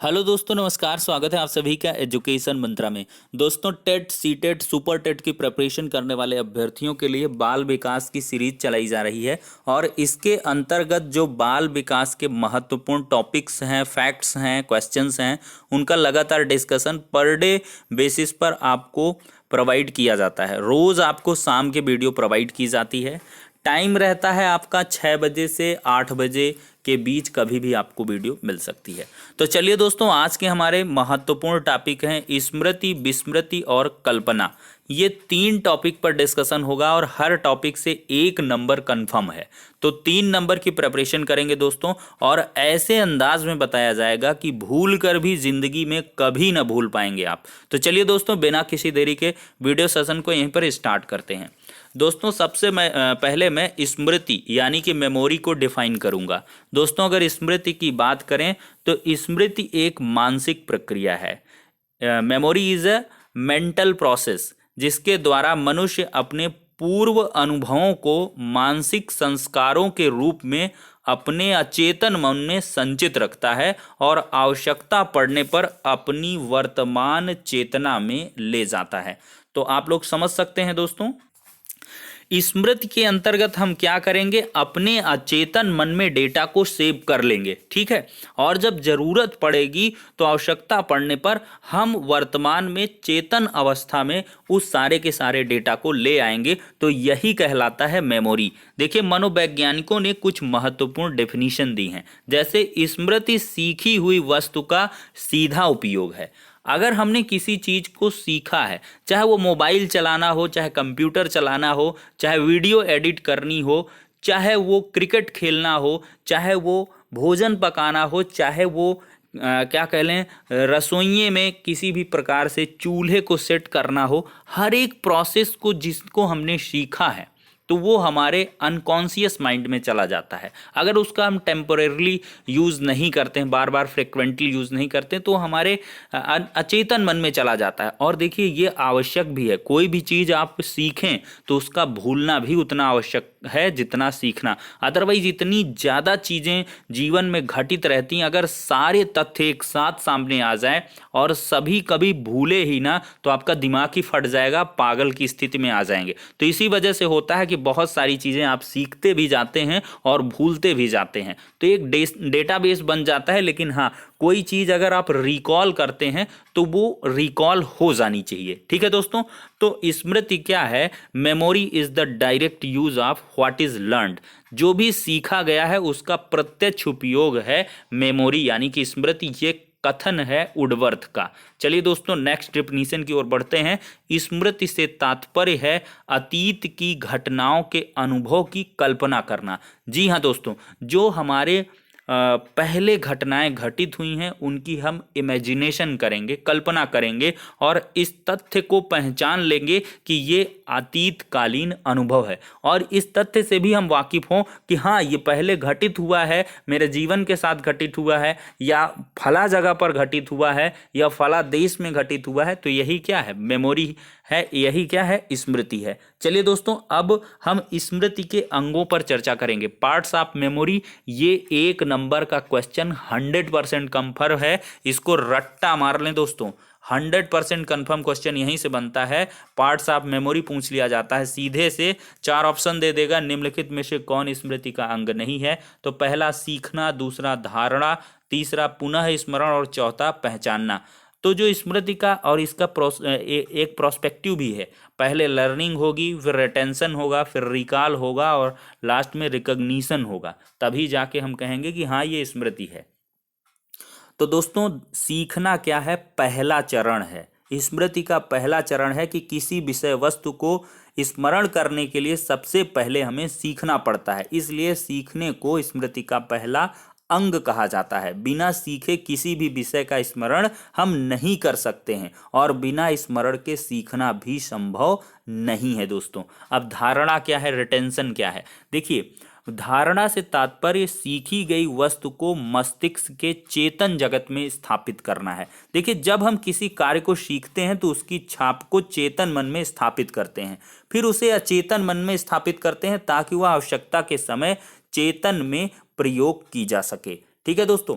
Hello दोस्तों, नमस्कार। स्वागत है आप सभी का एजुकेशन मंत्रा में। दोस्तों, टेट सीटेट सुपर टेट की प्रिपरेशन करने वाले अभ्यर्थियों के लिए बाल विकास की सीरीज चलाई जा रही है और इसके अंतर्गत जो बाल विकास के महत्वपूर्ण टॉपिक्स हैं, फैक्ट्स हैं, क्वेश्चंस हैं, उनका लगातार डिस्कशन पर डे बेसिस पर आपको प्रोवाइड किया जाता है। रोज़ आपको शाम के वीडियो प्रोवाइड की जाती है। टाइम रहता है आपका 6 बजे से 8 बजे के बीच, कभी भी आपको वीडियो मिल सकती है। तो चलिए दोस्तों, आज के हमारे महत्वपूर्ण टॉपिक हैं स्मृति, विस्मृति और कल्पना। ये 3 टॉपिक पर डिस्कशन होगा और हर टॉपिक से 1 नंबर कंफर्म है। तो 3 नंबर की प्रिपरेशन करेंगे दोस्तों, और ऐसे अंदाज में बताया जाएगा कि भूल कर भी जिंदगी में कभी ना भूल पाएंगे आप। तो चलिए दोस्तों, बिना किसी देरी के वीडियो सेशन को यहीं पर स्टार्ट करते हैं। दोस्तों, सबसे पहले मैं स्मृति यानी कि मेमोरी को डिफाइन करूंगा। दोस्तों, अगर स्मृति की बात करें तो स्मृति एक मानसिक प्रक्रिया है। Memory is a mental process जिसके द्वारा मनुष्य अपने पूर्व अनुभवों को मानसिक संस्कारों के रूप में अपने अचेतन मन में संचित रखता है और आवश्यकता पड़ने पर अपनी वर्तमान चेतना में ले जाता है। तो आप लोग समझ सकते हैं दोस्तों, स्मृति के अंतर्गत हम क्या करेंगे, अपने अचेतन मन में डेटा को सेव कर लेंगे, ठीक है। और जब जरूरत पड़ेगी तो आवश्यकता पड़ने पर हम वर्तमान में चेतन अवस्था में उस सारे के सारे डेटा को ले आएंगे। तो यही कहलाता है मेमोरी। देखिए, मनोवैज्ञानिकों ने कुछ महत्वपूर्ण डेफिनेशन दी हैं। जैसे स्मृति सीखी हुई वस्तु का सीधा उपयोग है। अगर हमने किसी चीज को सीखा है, चाहे वो मोबाइल चलाना हो, चाहे कंप्यूटर चलाना हो, चाहे वीडियो एडिट करनी हो, चाहे वो क्रिकेट खेलना हो, चाहे वो भोजन पकाना हो, चाहे वो क्या कह लें, रसोइये में किसी भी प्रकार से चूल्हे को सेट करना हो, हर एक प्रोसेस को जिसको हमने सीखा है तो वो हमारे अनकॉन्शियस माइंड में चला जाता है। अगर उसका हम टेम्पोरेरली यूज़ नहीं करते हैं, बार बार फ्रिक्वेंटली यूज़ नहीं करते, तो हमारे अचेतन मन में चला जाता है। और देखिए, ये आवश्यक भी है। कोई भी चीज़ आप सीखें तो उसका भूलना भी उतना आवश्यक है जितना सीखना। अदरवाइज इतनी ज़्यादा चीज़ें जीवन में घटित रहती हैं, अगर सारे तथ्य एक साथ सामने आ जाए और सभी कभी भूले ही ना, तो आपका दिमाग ही फट जाएगा, पागल की स्थिति में आ जाएंगे। तो इसी वजह से होता है कि बहुत सारी चीज़ें आप सीखते भी जाते हैं और भूलते भी जाते हैं। तो एक डेटाबेस बन जाता है। लेकिन हाँ, कोई चीज़ अगर आप रिकॉल करते हैं तो वो रिकॉल हो जानी चाहिए, ठीक है दोस्तों। तो स्मृति क्या है? Memory is the direct use of what is learned. जो भी सीखा गया है उसका प्रत्यक्ष उपयोग है मेमोरी, यानी कि स्मृति। ये कथन है वुडवर्थ का। चलिए दोस्तों, नेक्स्ट डेफिनेशन की ओर बढ़ते हैं। स्मृति से तात्पर्य है अतीत की घटनाओं के अनुभव की कल्पना करना। जी हाँ दोस्तों, जो हमारे पहले घटनाएं घटित हुई हैं उनकी हम इमेजिनेशन करेंगे, कल्पना करेंगे और इस तथ्य को पहचान लेंगे कि ये अतीतकालीन अनुभव है। और इस तथ्य से भी हम वाकिफ हों कि हाँ, ये पहले घटित हुआ है, मेरे जीवन के साथ घटित हुआ है, या फला जगह पर घटित हुआ है, या फला देश में घटित हुआ है। तो यही क्या है? मेमोरी है। यही क्या है? स्मृति है। चलिए दोस्तों, अब हम स्मृति के अंगों पर चर्चा करेंगे। पार्ट्स ऑफ मेमोरी, ये 1 नंबर का क्वेश्चन 100% कंफर्म है। इसको रट्टा मार लें दोस्तों, 100% कंफर्म क्वेश्चन यहीं से बनता है। पार्ट्स ऑफ मेमोरी पूछ लिया जाता है सीधे से। 4 ऑप्शन दे देगा, निम्नलिखित में से कौन स्मृति का अंग नहीं है? तो पहला सीखना, दूसरा धारणा, तीसरा पुनः स्मरण और चौथा पहचानना। तो जो स्मृति का और इसका एक प्रोस्पेक्टिव भी है। पहले लर्निंग होगी, फिर रिटेंशन होगा, फिर रिकॉल होगा और लास्ट में रिकॉग्निशन होगा। तभी जाके हम कहेंगे कि हाँ, ये स्मृति है। तो दोस्तों, सीखना क्या है? पहला चरण है। स्मृति का पहला चरण है कि किसी विषय वस्तु को स्मरण करने के लिए सबसे पहले हमें सीखना पड़ता है। इसलिए सीखने को स्मृति का पहला अंग कहा जाता है। बिना सीखे किसी भी विषय का स्मरण हम नहीं कर सकते हैं और बिना स्मरण के सीखना भी संभव नहीं है दोस्तों। अब धारणा क्या है, रिटेंशन क्या है? देखिए, धारणा से तात्पर्य सीखी गई वस्तु को मस्तिष्क के चेतन जगत में स्थापित करना है। देखिए, जब हम किसी कार्य को सीखते हैं तो उसकी छाप को चेतन मन में स्थापित करते हैं, फिर उसे अचेतन मन में स्थापित करते हैं ताकि वह आवश्यकता के समय चेतन में प्रयोग की जा सके। ठीक है दोस्तों।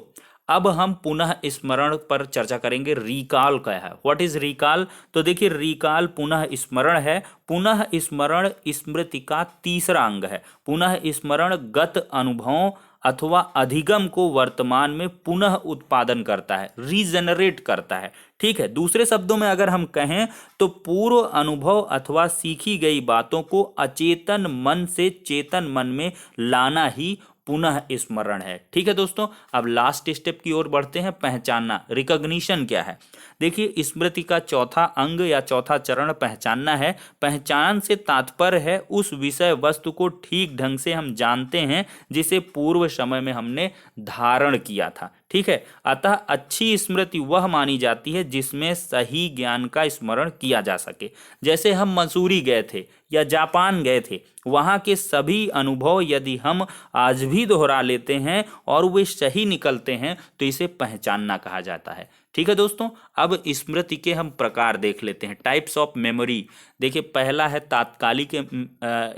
अब हम पुनः स्मरण पर चर्चा करेंगे। रिकॉल क्या है, व्हाट इज रिकॉल? तो देखिए रिकॉल पुनः स्मरण है। पुनः स्मरण स्मृति का तीसरा अंग है। पुनः स्मरण गत अनुभवों अथवा अधिगम को वर्तमान में पुनः उत्पादन करता है, रीजनरेट करता है। ठीक है, दूसरे शब्दों में अगर हम कहें तो पूर्व अनुभव अथवा सीखी गई बातों को अचेतन मन से चेतन मन में लाना ही पुनः स्मरण है। ठीक है दोस्तों, अब लास्ट स्टेप की ओर बढ़ते हैं, पहचानना। रिकॉग्निशन क्या है? देखिए स्मृति का चौथा अंग या चौथा चरण पहचानना है। पहचान से तात्पर्य है उस विषय वस्तु को ठीक ढंग से हम जानते हैं जिसे पूर्व समय में हमने धारण किया था। ठीक है, अतः अच्छी स्मृति वह मानी जाती है जिसमें सही ज्ञान का स्मरण किया जा सके। जैसे हम मसूरी गए थे या जापान गए थे, वहाँ के सभी अनुभव यदि हम आज भी दोहरा लेते हैं और वे सही निकलते हैं तो इसे पहचानना कहा जाता है। ठीक है दोस्तों, अब स्मृति के हम प्रकार देख लेते हैं, टाइप्स ऑफ मेमोरी। देखिए पहला है तात्कालिक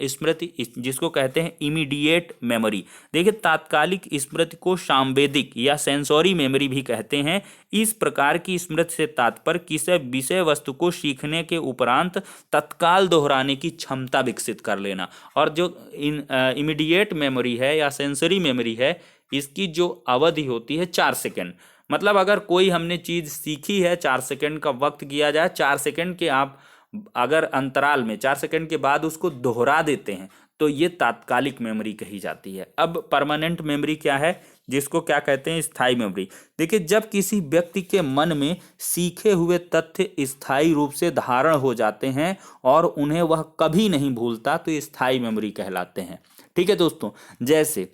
स्मृति, जिसको कहते हैं इमीडिएट मेमोरी। देखिए तात्कालिक स्मृति को सांवेदिक या सेंसोरी मेमोरी भी कहते हैं। इस प्रकार की स्मृति से तात्पर्य किसी विषय वस्तु को सीखने के उपरांत तत्काल दोहराने की क्षमता विकसित कर लेना। और जो इमीडिएट मेमोरी है या सेंसरी मेमोरी है, इसकी जो अवधि होती है 4 सेकेंड। मतलब अगर कोई हमने चीज़ सीखी है, 4 सेकेंड का वक्त किया जाए, 4 सेकेंड के आप अगर अंतराल में 4 सेकेंड के बाद उसको दोहरा देते हैं तो ये तात्कालिक मेमोरी कही जाती है। अब परमानेंट मेमोरी क्या है, जिसको क्या कहते हैं, स्थायी मेमोरी। देखिए जब किसी व्यक्ति के मन में सीखे हुए तथ्य स्थायी रूप से धारण हो जाते हैं और उन्हें वह कभी नहीं भूलता तो ये स्थायी मेमोरी कहलाते हैं। ठीक है दोस्तों, जैसे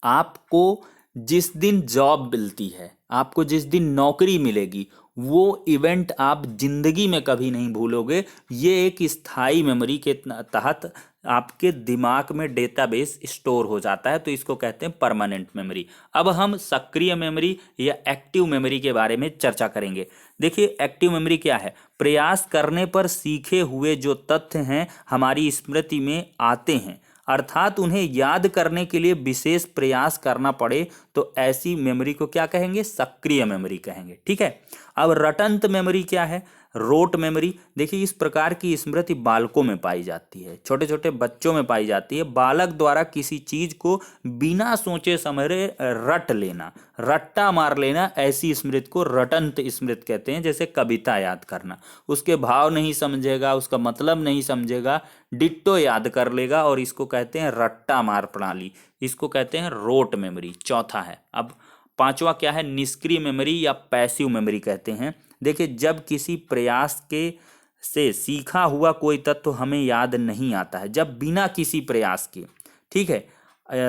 आपको जिस दिन जॉब मिलती है, आपको जिस दिन नौकरी मिलेगी, वो इवेंट आप जिंदगी में कभी नहीं भूलोगे। ये एक स्थायी मेमोरी के तहत आपके दिमाग में डेटाबेस स्टोर हो जाता है, तो इसको कहते हैं परमानेंट मेमोरी। अब हम सक्रिय मेमोरी या एक्टिव मेमोरी के बारे में चर्चा करेंगे। देखिए एक्टिव मेमोरी क्या है? प्रयास करने पर सीखे हुए जो तथ्य हैं हमारी स्मृति में आते हैं, अर्थात उन्हें याद करने के लिए विशेष प्रयास करना पड़े तो ऐसी मेमोरी को क्या कहेंगे? सक्रिय मेमोरी कहेंगे। ठीक है, अब रटंत मेमोरी क्या है? Rote memory. देखिए इस प्रकार की स्मृति बालकों में पाई जाती है, छोटे छोटे बच्चों में पाई जाती है। बालक द्वारा किसी चीज को बिना सोचे समझे रट लेना, रट्टा मार लेना, ऐसी स्मृति को रटंत स्मृति कहते हैं। जैसे कविता याद करना, उसके भाव नहीं समझेगा, उसका मतलब नहीं समझेगा, डिट्टो याद कर लेगा, और इसको कहते हैं रट्टा मार प्रणाली, इसको कहते हैं रोट मेमोरी। चौथा है। अब पांचवा क्या है? निष्क्रिय मेमोरी या पैसिव मेमोरी कहते हैं। देखिए जब किसी प्रयास के से सीखा हुआ कोई तत्व हमें याद नहीं आता है, जब बिना किसी प्रयास के, ठीक है,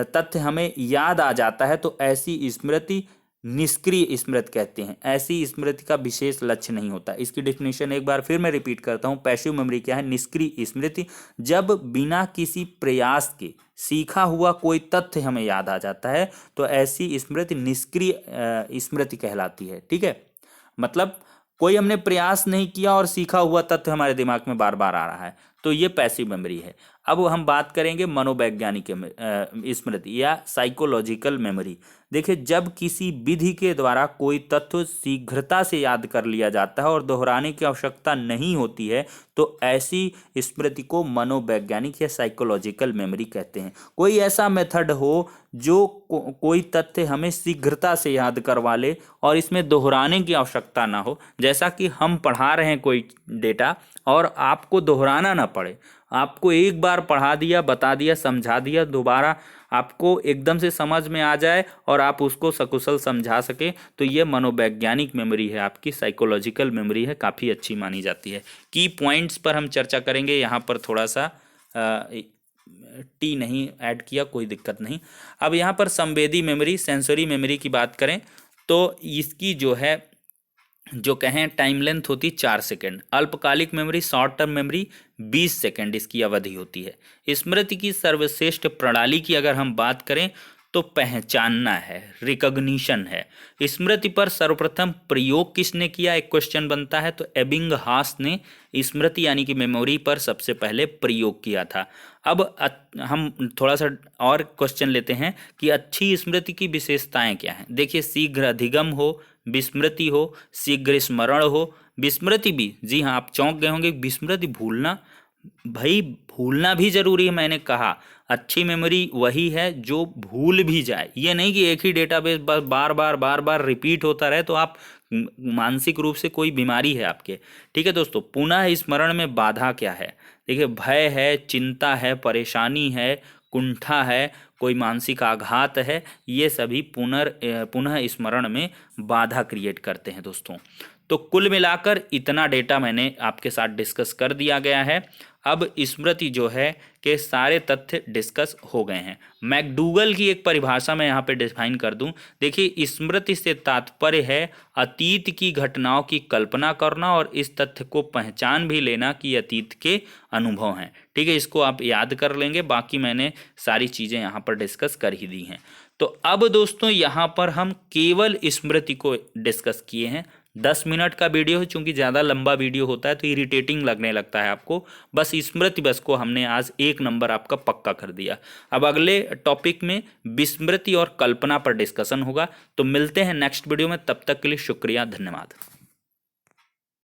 तथ्य हमें याद आ जाता है तो ऐसी स्मृति निष्क्रिय स्मृति कहते हैं। ऐसी स्मृति का विशेष लक्ष्य नहीं होता। इसकी डेफिनेशन एक बार फिर मैं रिपीट करता हूँ। पैसिव मेमोरी क्या है? निष्क्रिय स्मृति, जब बिना किसी प्रयास के सीखा हुआ कोई तथ्य हमें याद आ जाता है तो ऐसी स्मृति निष्क्रिय स्मृति कहलाती है। ठीक है, मतलब कोई हमने प्रयास नहीं किया और सीखा हुआ तथ्य हमारे दिमाग में बार बार आ रहा है, तो ये पैसिव मेमोरी है। अब हम बात करेंगे मनोवैज्ञानिक स्मृति या साइकोलॉजिकल मेमोरी। देखिए जब किसी विधि के द्वारा कोई तत्व शीघ्रता से याद कर लिया जाता है और दोहराने की आवश्यकता नहीं होती है तो ऐसी स्मृति को मनोवैज्ञानिक या साइकोलॉजिकल मेमोरी कहते हैं। कोई ऐसा मेथड हो जो कोई तथ्य हमें शीघ्रता से याद करवा ले और इसमें दोहराने की आवश्यकता ना हो, जैसा कि हम पढ़ा रहे हैं कोई डेटा और आपको दोहराना ना पड़े, आपको एक बार पढ़ा दिया, बता दिया, समझा दिया, दोबारा आपको एकदम से समझ में आ जाए और आप उसको सकुशल समझा सके, तो ये मनोवैज्ञानिक मेमोरी है, आपकी साइकोलॉजिकल मेमोरी है, काफ़ी अच्छी मानी जाती है। की पॉइंट्स पर हम चर्चा करेंगे। यहाँ पर थोड़ा सा टी नहीं ऐड किया, कोई दिक्कत नहीं। अब यहाँ पर संवेदी मेमोरी, सेंसरी मेमोरी की बात करें तो इसकी जो कहें टाइम लेंथ होती 4 सेकेंड। अल्पकालिक memory, short term memory 20 second इसकी अवधि होती है। स्मृति की सर्वश्रेष्ठ प्रणाली की अगर हम बात करें तो पहचानना है, रिकॉग्निशन है। स्मृति पर सर्वप्रथम प्रयोग किसने किया, एक क्वेश्चन बनता है, तो एबिंगहास ने स्मृति यानी कि मेमोरी पर सबसे पहले प्रयोग किया था। अब हम थोड़ा सा और क्वेश्चन लेते हैं कि अच्छी स्मृति की विशेषताएं क्या हैं। देखिए, शीघ्र अधिगम हो, विस्मृति हो, शीघ्र स्मरण हो, विस्मृति भी, जी हाँ आप चौंक गए होंगे, विस्मृति भूलना, भाई भूलना भी जरूरी है। मैंने कहा अच्छी मेमोरी वही है जो भूल भी जाए, ये नहीं कि एक ही डेटाबेस बार बार रिपीट होता रहे, तो आप मानसिक रूप से कोई बीमारी है आपके। ठीक है दोस्तों, पुनः स्मरण में बाधा क्या है। देखिए, भय है, चिंता है, परेशानी है, कुंठा है, कोई मानसिक आघात है, ये सभी पुनः स्मरण में बाधा क्रिएट करते हैं दोस्तों। तो कुल मिलाकर इतना डेटा मैंने आपके साथ डिस्कस कर दिया गया है। अब स्मृति जो है के सारे तथ्य डिस्कस हो गए हैं। मैकडूगल की एक परिभाषा मैं यहाँ पे डिफाइन कर दूं। देखिए, स्मृति से तात्पर्य है अतीत की घटनाओं की कल्पना करना और इस तथ्य को पहचान भी लेना कि अतीत के अनुभव हैं। ठीक है, इसको आप याद कर लेंगे, बाकी मैंने सारी चीज़ें यहाँ पर डिस्कस कर ही दी हैं। तो अब दोस्तों यहाँ पर हम केवल स्मृति को डिस्कस किए हैं। 10 मिनट का वीडियो है, चूंकि ज़्यादा लंबा वीडियो होता है तो इरिटेटिंग लगने लगता है आपको। बस स्मृति बस को हमने आज 1 नंबर आपका पक्का कर दिया। अब अगले टॉपिक में विस्मृति और कल्पना पर डिस्कशन होगा। तो मिलते हैं नेक्स्ट वीडियो में, तब तक के लिए शुक्रिया, धन्यवाद।